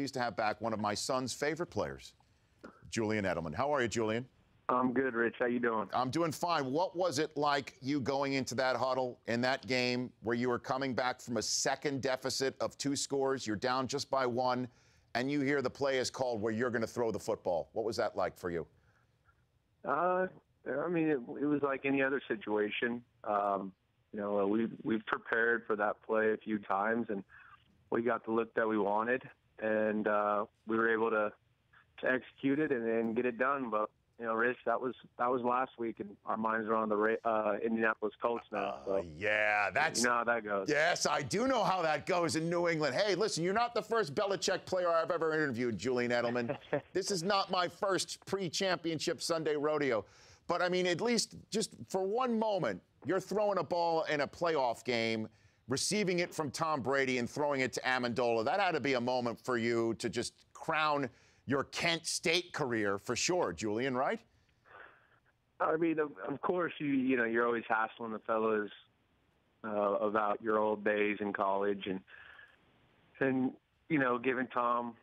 pleased to have back one of my son's favorite players, Julian Edelman. How are you, Julian? I'm good, Rich. How you doing? I'm doing fine. What was it like you going into that huddle in that game where you were coming back from a second deficit of 2 scores, you're down just by 1, and you hear the play is called where you're going to throw the football? What was that like for you? I mean, it was like any other situation. We've prepared for that play a few times, and we got the look that we wanted, and we were able to execute it and get it done. But Rich, that was last week, and our minds are on the Indianapolis Colts now. So, yeah, that's... You know how that goes. Yes, I do know how that goes in New England. Hey, listen, you're not the first Belichick player I've ever interviewed, Julian Edelman. This is not my first pre-championship Sunday rodeo. But, I mean, at least just for one moment, you're throwing a ball in a playoff game, receiving it from Tom Brady and throwing it to Amendola. That had to be a moment for you to just crown your Kent State career for sure, Julian, right? I mean, of course, you're always hassling the fellas about your old days in college and giving Tom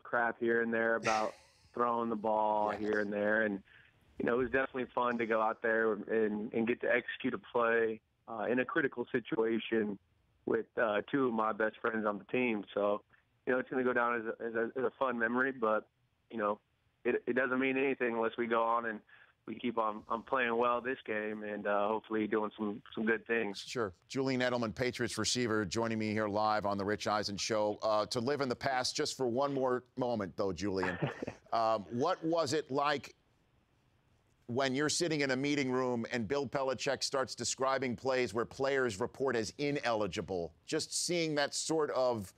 crap here and there about throwing the ball here and there. And, it was definitely fun to go out there and get to execute a play in a critical situation with 2 of my best friends on the team. So, it's going to go down as a fun memory, but, it doesn't mean anything unless we go on and we keep on playing well this game and hopefully doing some good things. Sure. Julian Edelman, Patriots receiver, joining me here live on the Rich Eisen Show. To live in the past just for one more moment, though, Julian, what was it like when you're sitting in a meeting room and Bill Belichick starts describing plays where players report as ineligible, just seeing that sort of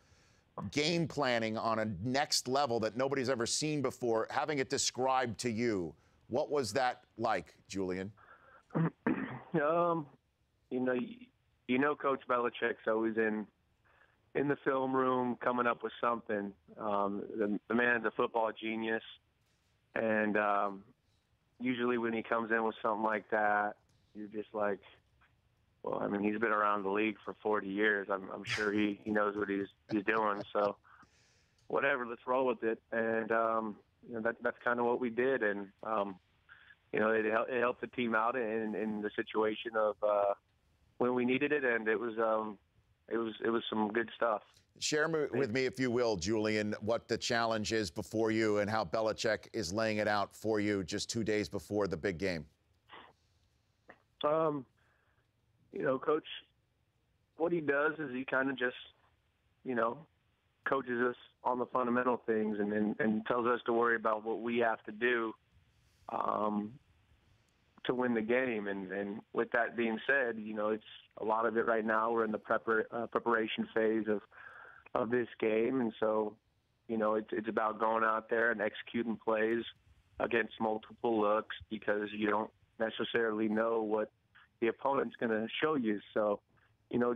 game planning on a next level that nobody's ever seen before, having it described to you? What was that like, Julian? Coach Belichick's always in the film room coming up with something. The man's a football genius, and usually when he comes in with something like that, you're just like, well, I mean, he's been around the league for 40 years. I'm sure he knows what he's doing. So whatever, let's roll with it. And, that's kind of what we did. And, it helped the team out in the situation of when we needed it. And it was some good stuff. Share with me, if you will, Julian, what the challenge is before you and how Belichick is laying it out for you just 2 days before the big game. Coach, what he does is he kind of just, coaches us on the fundamental things and tells us to worry about what we have to do to win the game. And with that being said, it's a lot of it right now. We're in the preparation phase of this game. And so, it's about going out there and executing plays against multiple looks because you don't necessarily know what the opponent's going to show you. So,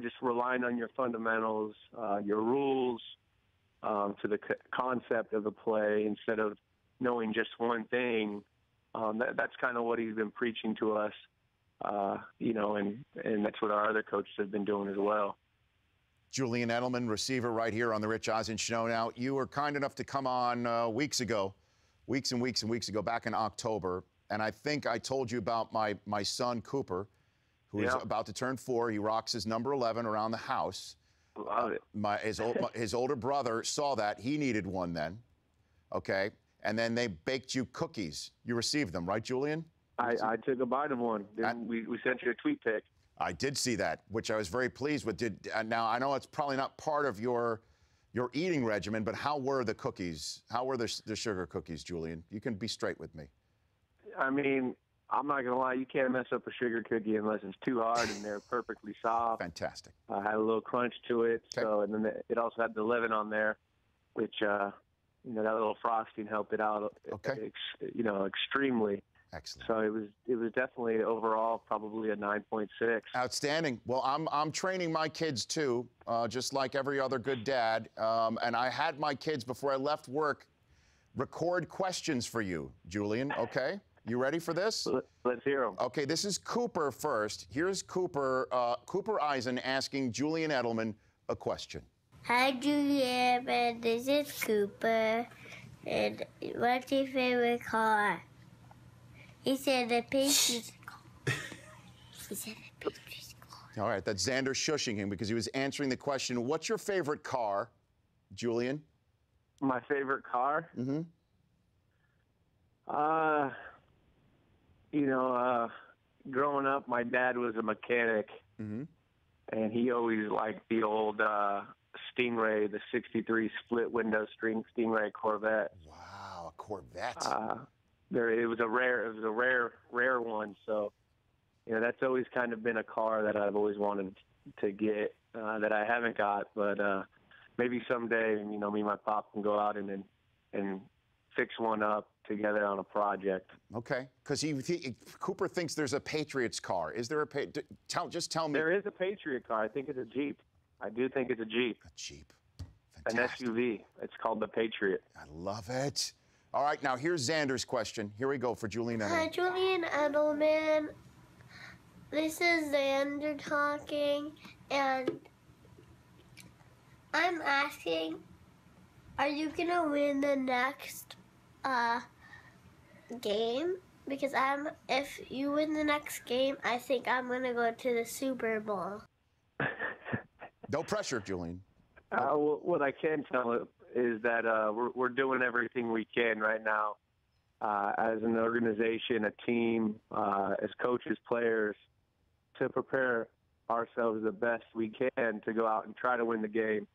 just relying on your fundamentals, your rules, to the concept of the play instead of knowing just one thing. That's kind of what he's been preaching to us, and that's what our other coaches have been doing as well. Julian Edelman, receiver, right here on the Rich Eisen Show. Now, you were kind enough to come on weeks and weeks ago, back in October, and I think I told you about my son, Cooper, who is about to turn 4. He rocks his number 11 around the house. Love it. His older brother saw that. He needed one then, okay? And then they baked you cookies. You received them, right, Julian? I took a bite of one. Then we sent you a tweet pic. I did see that, which I was very pleased with. Now, I know it's probably not part of your eating regimen, but how were the cookies? How were the sugar cookies, Julian? You can be straight with me. I mean, I'm not going to lie. You can't mess up a sugar cookie unless it's too hard and they're perfectly soft. Fantastic. Had a little crunch to it. Okay. So, and then it also had the leaven on there, which, that little frosting helped it out, extremely. Excellent. So it was definitely overall probably a 9.6. Outstanding. Well, I'm training my kids too, just like every other good dad. And I had my kids before I left work record questions for you, Julian. Okay, you ready for this? Let's hear them. Okay, this is Cooper first. Here's Cooper Eisen asking Julian Edelman a question. Hi, Julian, and this is Cooper. And what's your favorite car? He said the Patriots car. He said the Patriots car. All right, that's Xander shushing him because he was answering the question, what's your favorite car, Julian? My favorite car? Mm-hmm. Growing up, my dad was a mechanic, Mm-hmm. and he always liked the old Stingray, the '63 split window Stingray Corvette. Wow, a Corvette. It was a rare one. So, that's always kind of been a car that I've always wanted to get that I haven't got. But maybe someday, me and my pop can go out and fix one up together on a project. Okay, because Cooper thinks there's a Patriots car. Is there just tell me. There is a Patriot car. I think it's a Jeep. I do think it's a Jeep. A Jeep. Fantastic. An SUV. It's called the Patriot. I love it. All right, now here's Xander's question. Here we go for Julian Edelman. Hi, Julian Edelman. This is Xander talking, and I'm asking, are you going to win the next game? Because if you win the next game, I think I'm going to go to the Super Bowl. No pressure, Julian. What I can tell is that we're doing everything we can right now as an organization, a team, as coaches, players, to prepare ourselves the best we can to go out and try to win the game.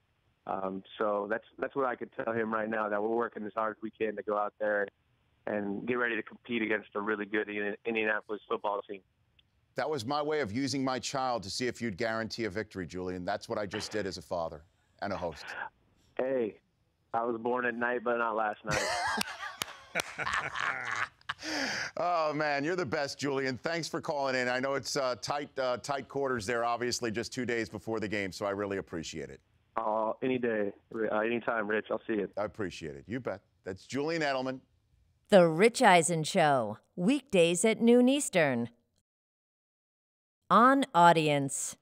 So that's what I could tell him right now, that we're working as hard as we can to go out there and get ready to compete against a really good Indianapolis football team. That was my way of using my child to see if you'd guarantee a victory, Julian. That's what I just did as a father and a host. Hey, I was born at night, but not last night. Oh, man, you're the best, Julian. Thanks for calling in. I know it's tight quarters there, obviously, just 2 days before the game, so I really appreciate it. Any day, anytime, Rich. I'll see you. I appreciate it. You bet. That's Julian Edelman. The Rich Eisen Show, weekdays at noon Eastern. On Audience.